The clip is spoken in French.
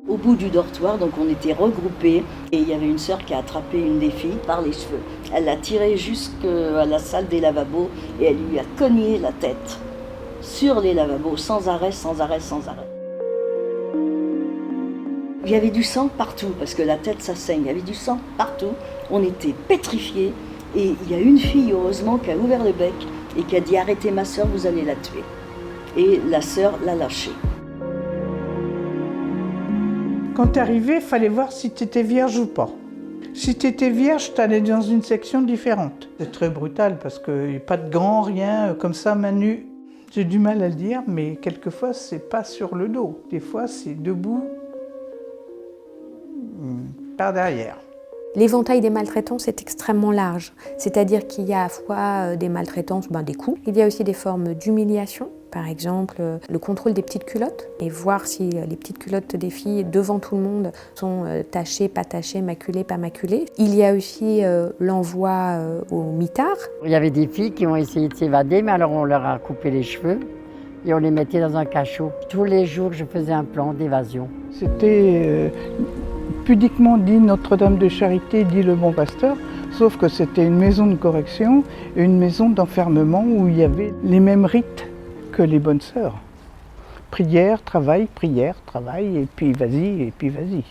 Au bout du dortoir, donc on était regroupés et il y avait une sœur qui a attrapé une des filles par les cheveux. Elle l'a tirée jusqu'à la salle des lavabos et elle lui a cogné la tête sur les lavabos sans arrêt, sans arrêt, sans arrêt. Il y avait du sang partout parce que la tête ça saigne, il y avait du sang partout. On était pétrifiés et il y a une fille heureusement qui a ouvert le bec et qui a dit arrêtez ma sœur, vous allez la tuer. Et la sœur l'a lâchée. Quand tu arrivais, il fallait voir si tu étais vierge ou pas. Si tu étais vierge, tu allais dans une section différente. C'est très brutal parce qu'il n'y a pas de grand rien comme ça, main nue. J'ai du mal à le dire, mais quelquefois, c'est pas sur le dos. Des fois, c'est debout, par derrière. L'éventail des maltraitances est extrêmement large, c'est-à-dire qu'il y a à la fois des maltraitances, des coups. Il y a aussi des formes d'humiliation, par exemple le contrôle des petites culottes et voir si les petites culottes des filles devant tout le monde sont tachées, pas tachées, maculées, pas maculées. Il y a aussi l'envoi au mitard. Il y avait des filles qui ont essayé de s'évader, mais alors on leur a coupé les cheveux et on les mettait dans un cachot. Tous les jours, je faisais un plan d'évasion. C'était pudiquement dit Notre-Dame de Charité, dit le Bon Pasteur, sauf que c'était une maison de correction et une maison d'enfermement où il y avait les mêmes rites que les bonnes sœurs. Prière, travail, et puis vas-y, et puis vas-y.